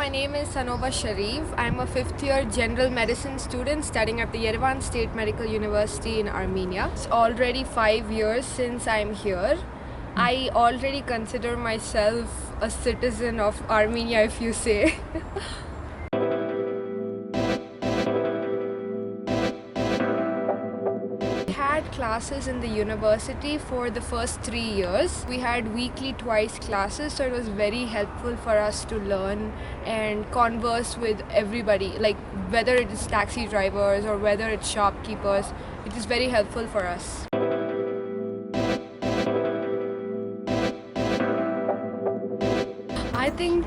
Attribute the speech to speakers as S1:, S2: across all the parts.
S1: my name is Sanobar Shariff. I'm a 5th-year general medicine student studying at the Yerevan Medical University in Armenia. It's already 5 years since I'm here. I already consider myself a citizen of Armenia, if you say. We had classes in the university for the first 3 years. We had weekly twice classes, so it was very helpful for us to learn and converse with everybody, like whether it is taxi drivers or whether it's shopkeepers. It is very helpful for us. I think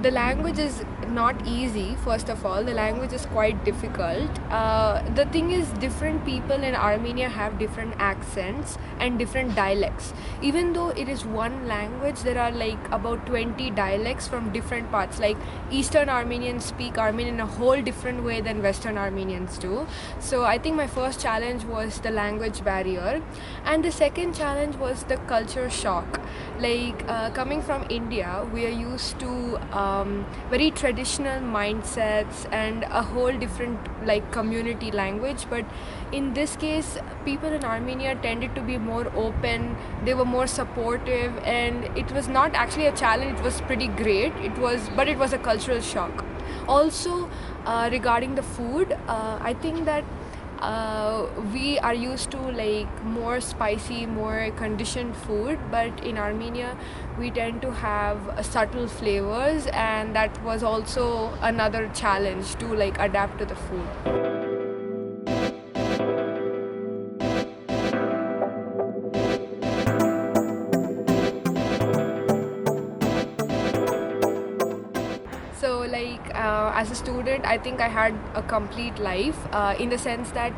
S1: the language is not easy. First of all, the language is quite difficult. The thing is, different people in Armenia have different accents and different dialects. Even though it is one language, there are like about 20 dialects from different parts. Like Eastern Armenians speak Armenian in a whole different way than Western Armenians do. So I think my first challenge was the language barrier, and the second challenge was the culture shock. Like coming from India, we are used to very traditional mindsets and a whole different like community language, but in this case people in Armenia tended to be more open. They were more supportive, and it was not actually a challenge. It was pretty great. It was a cultural shock. Also regarding the food, I think that we are used to like more spicy, more conditioned food, but in Armenia we tend to have subtle flavors, and that was also another challenge to like adapt to the food. So like as a student, I think I had a complete life in the sense that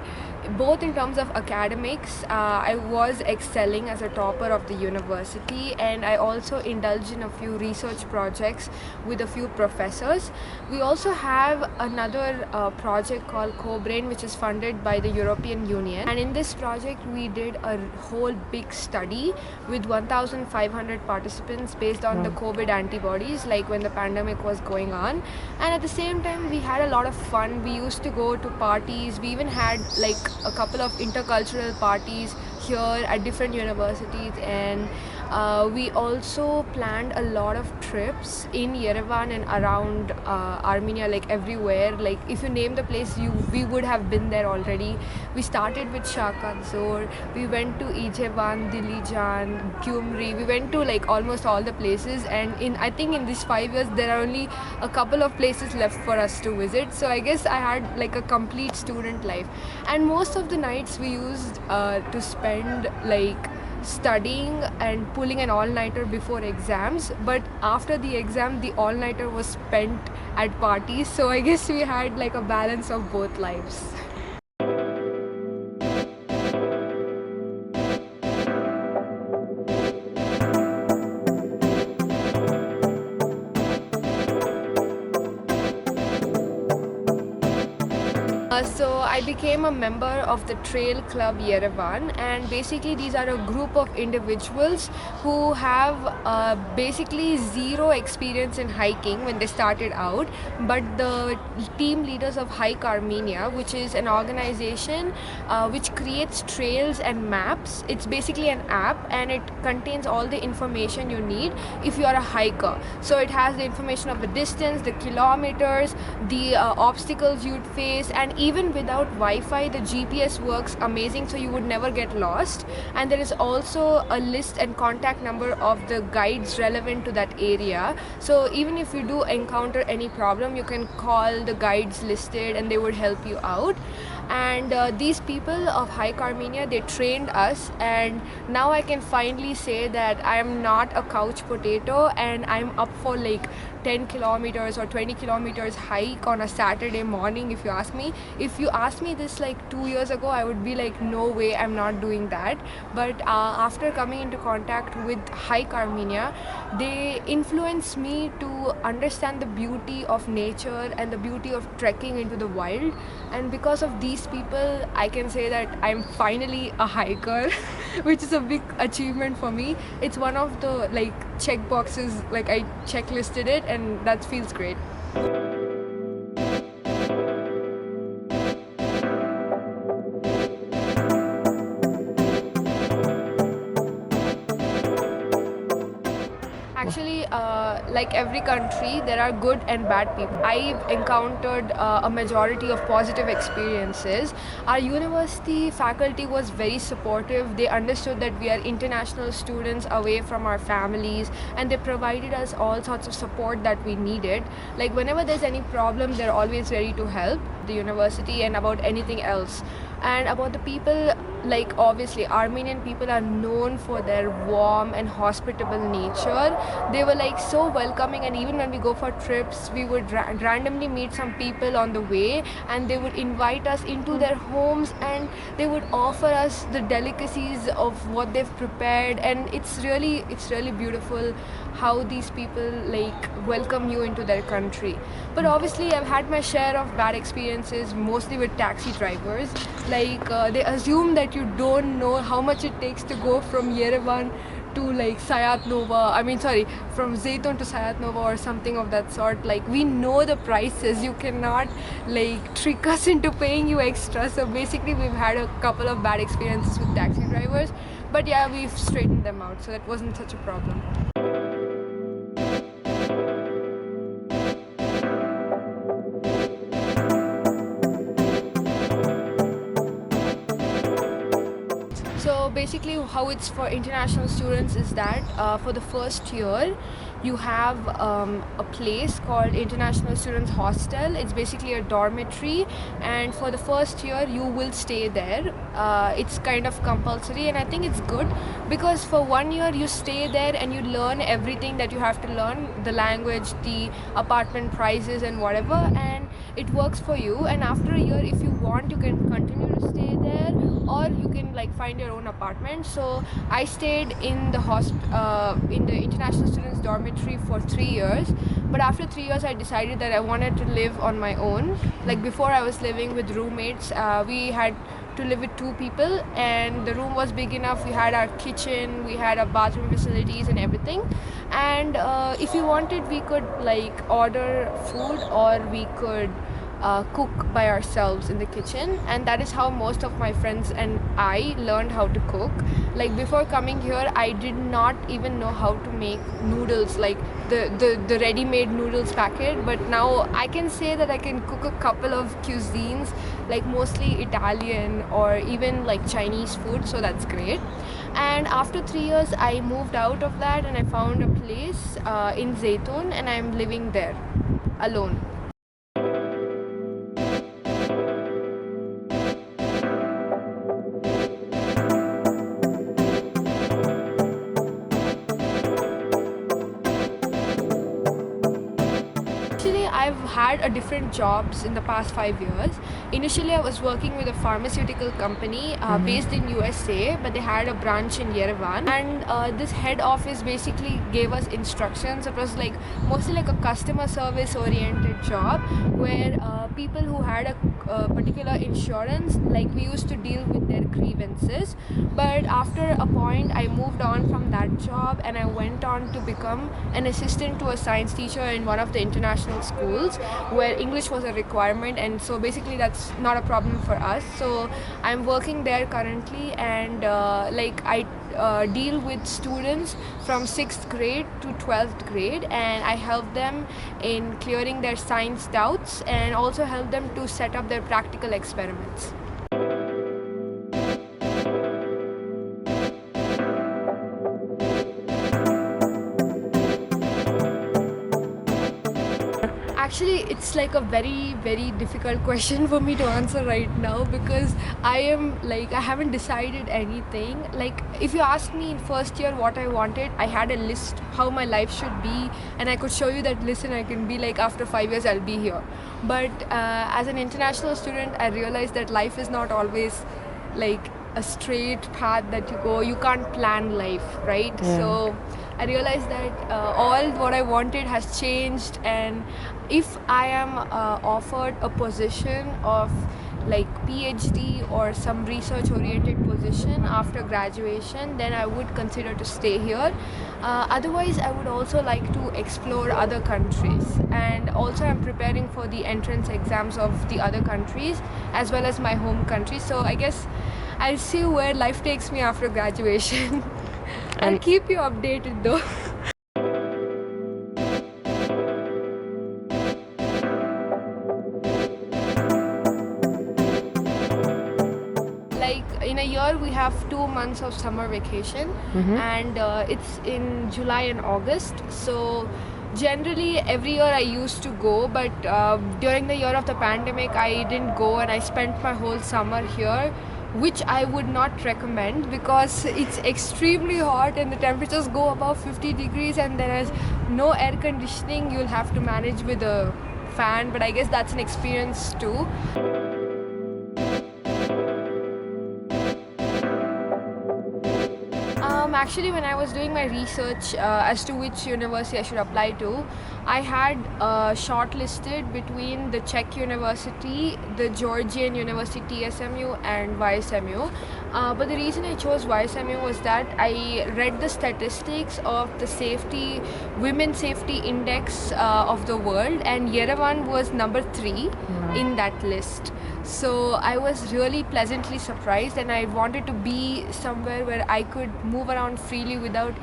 S1: both in terms of academics, I was excelling as a topper of the university, and I also indulged in a few research projects with a few professors. We also have another project called Co-Brain, which is funded by the European Union, and in this project we did a whole big study with 1,500 participants based on the COVID antibodies, like when the pandemic was going on. And at the same time we had a lot of fun. We used to go to parties. We even had like a couple of intercultural parties here at different universities, and we also planned a lot of trips in Yerevan and around Armenia, like everywhere. Like if you name the place, we would have been there already. We started with Shakatzor, we went to Yerevan, Dilijan, Gyumri. We went to like almost all the places, and I think in these 5 years there are only a couple of places left for us to visit. So I guess I had like a complete student life, and most of the nights we used to spend like studying and pulling an all-nighter before exams, but after the exam the all-nighter was spent at parties. So I guess we had like a balance of both lives. So I became a member of the Trail Club Yerevan, and basically these are a group of individuals who have basically zero experience in hiking when they started out, but the team leaders of Hike Armenia, which is an organization which creates trails and maps. It's basically an app, and it contains all the information you need if you are a hiker. So it has the information of the distance, the kilometers, the obstacles you'd face, and even without Wi-Fi the GPS works amazing, so you would never get lost. And there is also a list and contact number of the guides relevant to that area, so even if you do encounter any problem, you can call the guides listed and they would help you out. And these people of Hike Armenia, they trained us, and now I can finally say that I am not a couch potato, and I'm up for like 10 kilometers or 20 kilometers hike on a Saturday morning. If you asked me this like 2 years ago, I would be like, no way, I'm not doing that. But after coming into contact with Hike Armenia, they influenced me to understand the beauty of nature and the beauty of trekking into the wild. And because of these these people, I can say that I'm finally a hiker, which is a big achievement for me. It's one of the like check boxes, like I checklisted it, and that feels great. Actually, like every country, there are good and bad people. I've encountered a majority of positive experiences. Our university faculty was very supportive. They understood that we are international students away from our families, and they provided us all sorts of support that we needed. Like whenever there's any problem, they're always ready to help the university and about anything else. And about the people, like obviously Armenian people are known for their warm and hospitable nature. They were like so welcoming, and even when we go for trips, we would randomly meet some people on the way, and they would invite us into their homes, and they would offer us the delicacies of what they've prepared. And it's really beautiful how these people like welcome you into their country. But obviously I've had my share of bad experiences, mostly with taxi drivers. Like they assume that you don't know how much it takes to go from Yerevan to like from Zaytun to Sayat Nova or something of that sort. Like we know the prices, you cannot like trick us into paying you extra. So basically we've had a couple of bad experiences with taxi drivers, but yeah, we've straightened them out, so that wasn't such a problem. So basically how it's for international students is that for the first year you have a place called International Students Hostel. It's basically a dormitory, and for the first year you will stay there. It's kind of compulsory, and I think it's good because for 1 year you stay there and you learn everything that you have to learn, the language, the apartment prices and whatever, and it works for you. And after a year, if you want, you can continue to stay there, or you can like find your own apartment. So I stayed in the in the international students dormitory for 3 years, but after 3 years I decided that I wanted to live on my own. Like before I was living with roommates. We had to live with 2 people, and the room was big enough. We had our kitchen, we had our bathroom facilities and everything, and if we wanted we could like order food, or we could cook by ourselves in the kitchen. And that is how most of my friends and I learned how to cook. Like before coming here, I did not even know how to make noodles, like the ready-made noodles packet, but now I can say that I can cook a couple of cuisines, like mostly Italian or even like Chinese food, so that's great. And after 3 years I moved out of that, and I found a place in Zaytun, and I'm living there alone. I've had a different jobs in the past 5 years. Initially, I was working with a pharmaceutical company based in USA, but they had a branch in Yerevan. And this head office basically gave us instructions. It was like mostly like a customer service oriented job where people who had a particular insurance, like we used to deal with their grievances. But after a point, I moved on from that job and I went on to become an assistant to a science teacher in one of the international schools where English was a requirement, and so basically that's not a problem for us. So I'm working there currently, and like I deal with students from 6th grade to 12th grade, and I help them in clearing their science doubts and also help them to set up their practical experiments. Actually, it's like a very, very difficult question for me to answer right now because I haven't decided anything. Like, if you ask me in first year what I wanted, I had a list how my life should be, and I could show you that list and I can be like, after 5 years I'll be here. But as an international student, I realized that life is not always like a straight path that you go. You can't plan life, right? Yeah. So I realized that all what I wanted has changed, and if I am offered a position of like PhD or some research oriented position after graduation, then I would consider to stay here. Otherwise, I would also like to explore other countries, and also I'm preparing for the entrance exams of the other countries as well as my home country. So I guess I'll see where life takes me after graduation. I'll keep you updated though. Like in a year we have 2 months of summer vacation, and it's in July and August. So generally every year I used to go, but during the year of the pandemic I didn't go, and I spent my whole summer here, which I would not recommend because it's extremely hot and the temperatures go above 50 degrees and there is no air conditioning. You'll have to manage with a fan, but I guess that's an experience too. Actually, when I was doing my research as to which university I should apply to, I had shortlisted between the Czech University, the Georgian University TSMU, and YSMU. But the reason I chose YSMU was that I read the statistics of the women's safety index of the world, and Yerevan was number 3 in that list. So I was really pleasantly surprised, and I wanted to be somewhere where I could move around freely without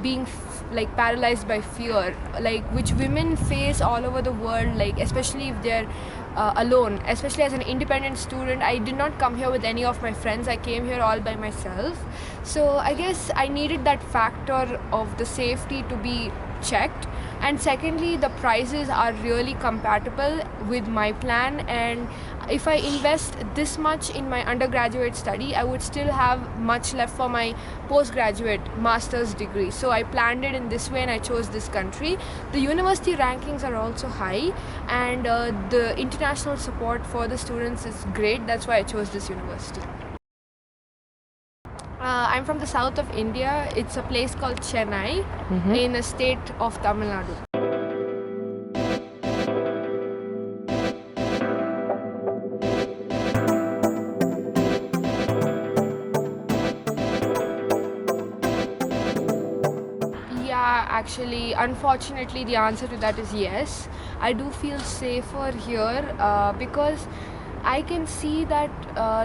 S1: being like paralyzed by fear, like which women face all over the world, like especially if they're alone. Especially as an independent student, I did not come here with any of my friends. I came here all by myself. So I guess I needed that factor of the safety to be checked, and secondly the prices are really compatible with my plan, and if I invest this much in my undergraduate study, I would still have much left for my postgraduate master's degree. So I planned it in this way and I chose this country. The university rankings are also high, and the international support for the students is great. That's why I chose this university. I'm from the south of India. It's a place called Chennai in the state of Tamil Nadu. Yeah, actually, unfortunately, the answer to that is yes. I do feel safer here because I can see that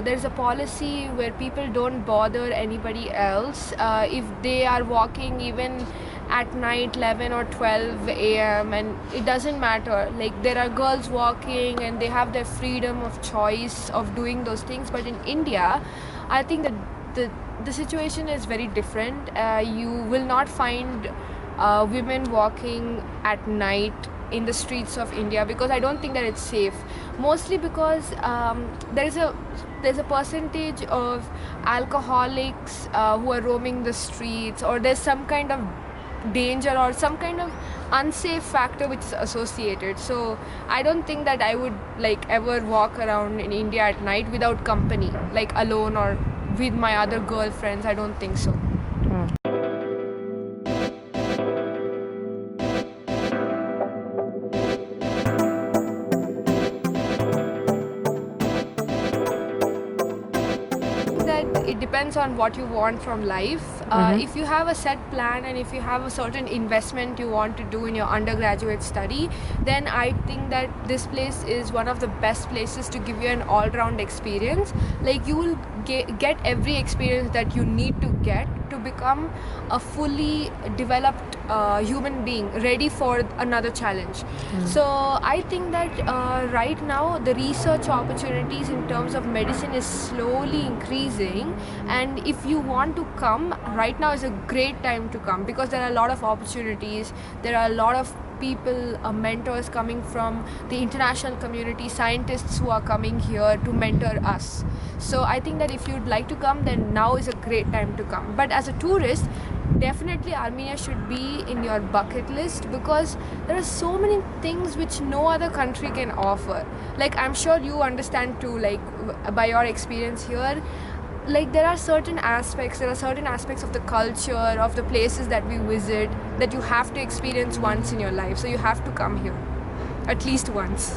S1: there's a policy where people don't bother anybody else if they are walking even at night 11 or 12 a.m. and it doesn't matter. Like there are girls walking and they have their freedom of choice of doing those things. But in India, I think that the situation is very different. You will not find women walking at night in the streets of India because I don't think that it's safe. Mostly because there's a percentage of alcoholics who are roaming the streets, or there's some kind of danger or some kind of unsafe factor which is associated. So I don't think that I would like ever walk around in India at night without company, like alone or with my other girlfriends. I don't think so. It depends on what you want from life. If you have a set plan and if you have a certain investment you want to do in your undergraduate study, then I think that this place is one of the best places to give you an all-round experience. Like you will get every experience that you need to get to become a fully developed human being ready for another challenge. So I think that right now the research opportunities in terms of medicine is slowly increasing, and if you want to come, right now is a great time to come because there are a lot of opportunities. There are a lot of people, mentors coming from the international community, scientists who are coming here to mentor us. So I think that if you'd like to come, then now is a great time to come. But as a tourist, definitely Armenia should be in your bucket list because there are so many things which no other country can offer. Like I'm sure you understand too, like by your experience here, like there are certain aspects of the culture, of the places that we visit that you have to experience once in your life. So you have to come here at least once.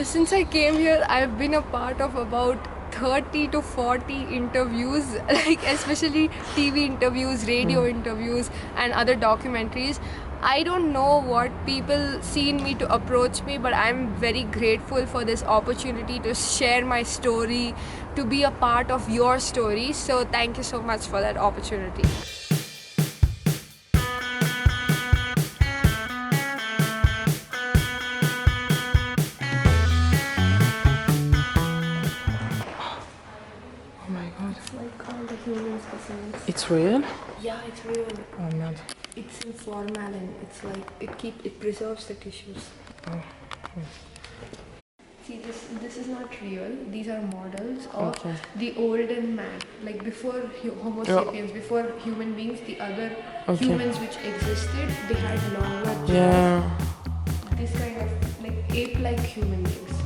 S1: Since I came here, I've been a part of about 30 to 40 interviews, like especially TV interviews, radio interviews, and other documentaries. I don't know what people see in me to approach me, but I'm very grateful for this opportunity to share my story, to be a part of your story. So thank you so much for that opportunity.
S2: Oh my god.
S1: It's like all the human specimens.
S2: It's real?
S1: Yeah, it's real.
S2: Oh man.
S1: It's in formalin. It's like it preserves the tissues.
S2: Oh.
S1: See, this is not real. These are models of
S2: Okay.
S1: the olden man, like before Homo sapiens, before human beings. The other humans which existed, they had longer jaws.
S2: Yeah.
S1: This kind of like ape-like human beings.